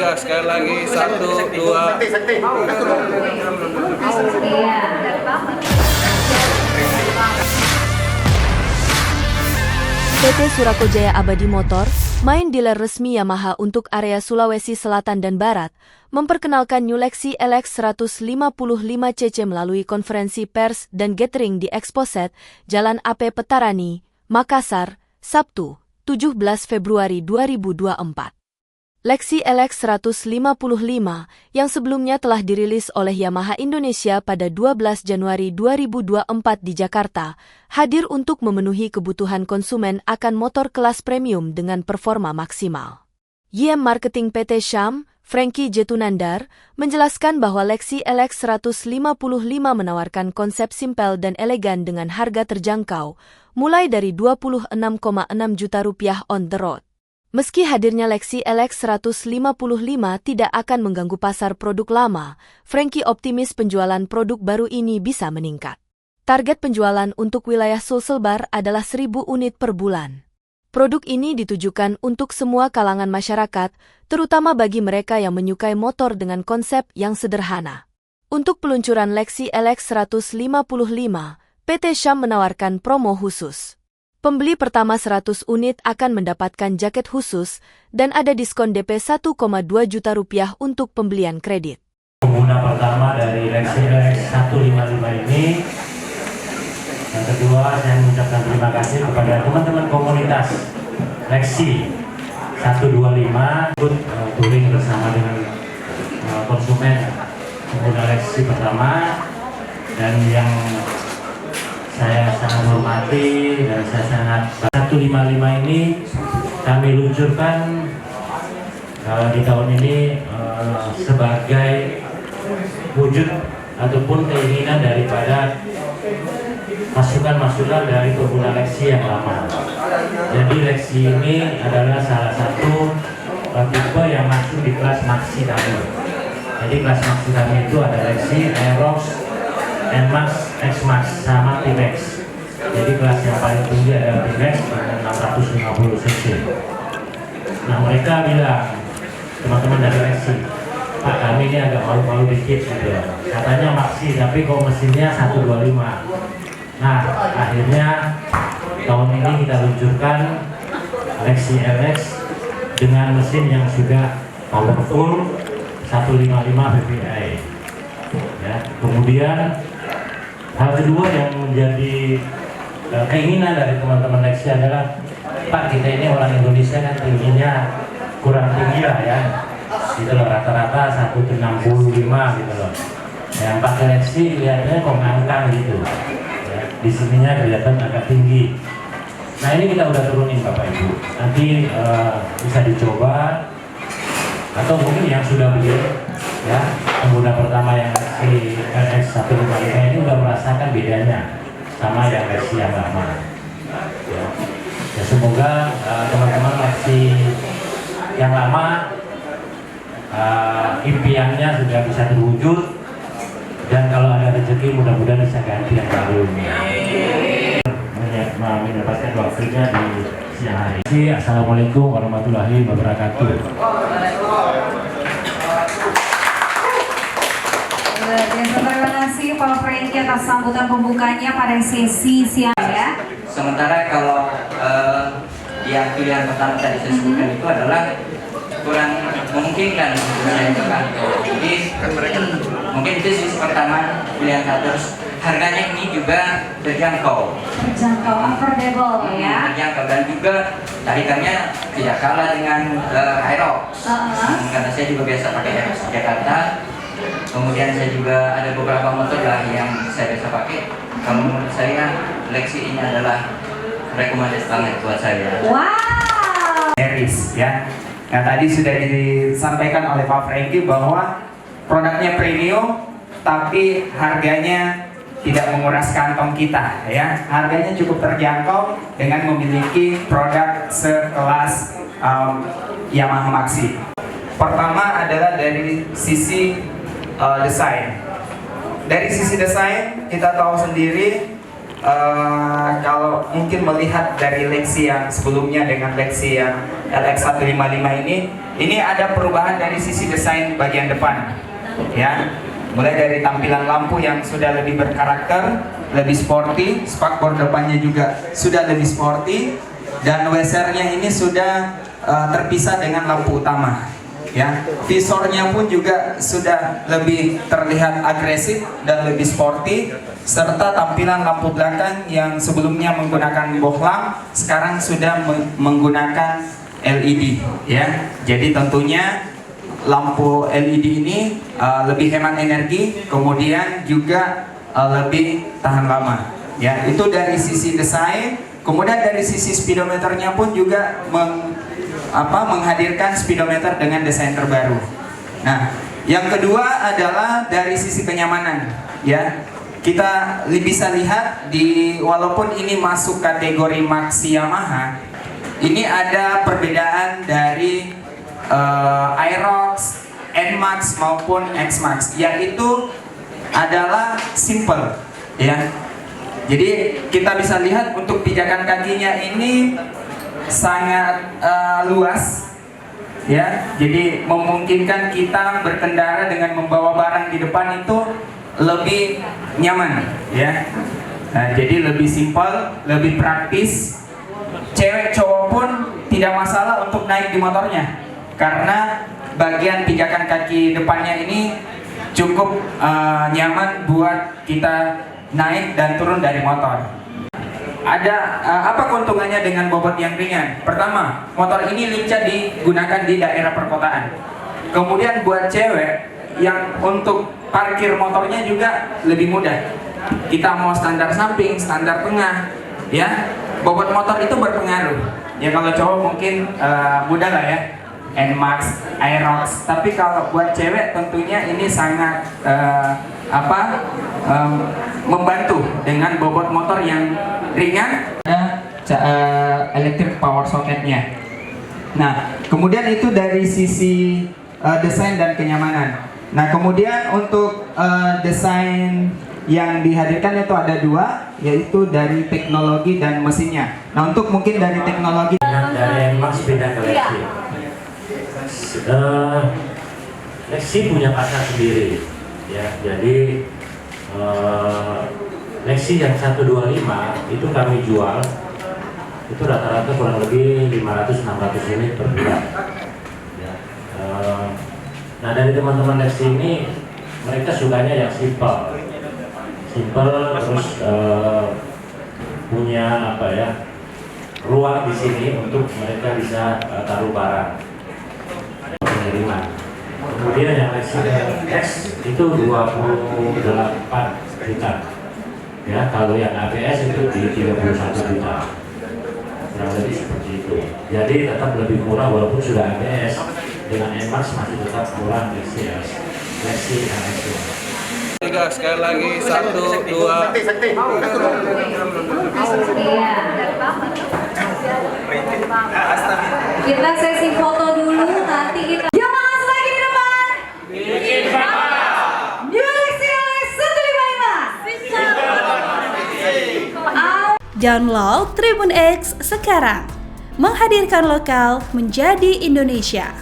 3 sekali lagi 1 2. PT Suraco Jaya Abadi Motor, main dealer resmi Yamaha untuk area Sulawesi Selatan dan Barat, memperkenalkan New Lexi LX 155cc melalui konferensi pers dan gathering di Exposet, Jalan AP Petarani, Makassar, Sabtu, 17 Februari 2024. Lexi LX 155 yang sebelumnya telah dirilis oleh Yamaha Indonesia pada 12 Januari 2024 di Jakarta, hadir untuk memenuhi kebutuhan konsumen akan motor kelas premium dengan performa maksimal. YM Marketing PT Syam, Franky Jetunandar, menjelaskan bahwa Lexi LX 155 menawarkan konsep simpel dan elegan dengan harga terjangkau, mulai dari Rp26,6 juta on the road. Meski hadirnya Lexi LX 155 tidak akan mengganggu pasar produk lama, Franky optimis penjualan produk baru ini bisa meningkat. Target penjualan untuk wilayah Sulselbar adalah 1.000 unit per bulan. Produk ini ditujukan untuk semua kalangan masyarakat, terutama bagi mereka yang menyukai motor dengan konsep yang sederhana. Untuk peluncuran Lexi LX 155, PT Syam menawarkan promo khusus. Pembeli pertama 100 unit akan mendapatkan jaket khusus dan ada diskon DP Rp1,2 juta untuk pembelian kredit. Pengguna pertama dari Lexi LX 155 ini, yang kedua saya mengucapkan terima kasih kepada teman-teman komunitas Lexi 125 ikut touring bersama dengan konsumen pengguna Lexi pertama, dan yang saya sangat hormati dan saya sangat 155 ini kami luncurkan di tahun ini sebagai wujud ataupun keinginan daripada masukan-masukan dari pengguna Lexi yang lama. Jadi Lexi ini adalah salah satu tipe yang masuk di kelas maxi kami. Jadi kelas maxi kami itu ada Lexi, Aerox, NMAX, X-Max, sama T-Max. Jadi kelas yang paling tinggi adalah T-Max dengan 650 cc. Nah, mereka bilang, teman-teman dari Lexi, Pak, kami ini agak malu-malu dikit gitu. Katanya maxi, tapi kok mesinnya 125. Nah, akhirnya tahun ini kita luncurkan Lexi LX dengan mesin yang sudah powerful 155 PPI. Ya, kemudian hal kedua yang menjadi keinginan dari teman-teman Lexi adalah, Pak, kita ini orang Indonesia kan tingginya kurang tinggi lah ya, gitu loh, rata-rata 165 gitu loh. Yang pakai Lexi kelihatannya kok ngangkang gitu, ya, di sininya kelihatan agak tinggi. Nah, ini kita udah turunin Bapak Ibu, nanti bisa dicoba, atau mungkin yang sudah beli ya, pengguna pertama yang Lexi LX 155 ini udah merasakan bedanya sama yang Lexi yang lama. Ya, ya semoga teman-teman Lexi yang lama impiannya sudah bisa terwujud, dan kalau ada rezeki mudah-mudahan bisa ganti yang baru. Mendapatkan waktunya di siang hari. Assalamualaikum warahmatullahi wabarakatuh. Terima kasih Pak Franky atas sambutan pembukanya pada sesi siang ya. Sementara kalau yang pilihan pertama tadi saya sebutkan itu adalah kurang memungkinkan itu kan. Jadi mungkin itu sisi pertama pilihan satu. Harganya ini juga terjangkau, Affordable ya. Terjangkau, dan juga tarikannya tidak kalah dengan Aerox. Karena saya juga biasa pakai Aerox di Jakarta. Kemudian saya juga ada beberapa motor lah yang saya biasa pakai. Kalau menurut saya Lexi ini adalah recommended banget buat saya. Wow. Series ya. Nah, tadi sudah disampaikan oleh Pak Franky bahwa produknya premium, tapi harganya tidak menguras kantong kita ya. Harganya cukup terjangkau dengan memiliki produk sekelas Yamaha Maxi. Pertama adalah dari sisi desain. Dari sisi desain kita tahu sendiri, kalau mungkin melihat dari Lexi yang sebelumnya dengan Lexi yang LX 155 ini, Ini ada perubahan dari sisi desain bagian depan, ya. Mulai dari tampilan lampu yang sudah lebih berkarakter, lebih sporty, spakbor depannya juga sudah lebih sporty, dan wesernya ini sudah terpisah dengan lampu utama. Ya, visornya pun juga sudah lebih terlihat agresif dan lebih sporty, serta tampilan lampu belakang yang sebelumnya menggunakan bohlam sekarang sudah menggunakan LED, ya. Jadi tentunya lampu LED ini lebih hemat energi, kemudian juga lebih tahan lama. Ya, itu dari sisi desain. Kemudian dari sisi speedometernya pun juga menghadirkan speedometer dengan desain terbaru. Nah, yang kedua adalah dari sisi kenyamanan. Ya, kita bisa lihat walaupun ini masuk kategori Maxi Yamaha, ini ada perbedaan dari Aerox, NMAX maupun XMAX, yaitu adalah simple, ya. Jadi kita bisa lihat untuk pijakan kakinya ini sangat luas, ya. Jadi memungkinkan kita berkendara dengan membawa barang di depan itu lebih nyaman, ya. Nah, jadi lebih simpel, lebih praktis. Cewek cowok pun tidak masalah untuk naik di motornya, karena bagian pijakan kaki depannya ini cukup nyaman buat kita naik dan turun dari motor. Ada apa keuntungannya dengan bobot yang ringan? Pertama, motor ini lincah digunakan di daerah perkotaan. Kemudian buat cewek yang untuk parkir motornya juga lebih mudah. Kita mau standar samping, standar tengah, ya. Bobot motor itu berpengaruh. Ya, kalau cowok mungkin mudah lah ya, NMAX, Aerox. Tapi kalau buat cewek tentunya ini sangat membantu dengan bobot motor yang ringan. Ada electric power socketnya. Nah, kemudian itu dari sisi desain dan kenyamanan. Nah, kemudian untuk desain yang dihadirkan itu ada dua, yaitu dari teknologi dan mesinnya. Nah, untuk mungkin dari teknologi dari NMAX pindah ke Lexi. Lexi punya pasar sendiri, ya. Jadi Lexi yang 125 itu kami jual itu rata-rata kurang lebih 500-600 unit per bulan. Ya. Nah, dari teman-teman Lexi ini mereka sukanya yang simple, terus punya ruang di sini untuk mereka bisa taruh barang pengiriman. Kemudian yang Lexi X itu 28 juta. Ya, kalau yang ABS itu di 31 juta. Kurang lebih seperti itu. Jadi tetap lebih murah walaupun sudah ABS. Dengan NMAX masih tetap murah Lexi dan X. 3 sekali lagi 1, 2. Kita sesi foto dulu, nanti kita. Yuk makan lagi di depan. Bikin bangga. New Lexi LX 155. Download Tribun X sekarang. Menghadirkan lokal menjadi Indonesia.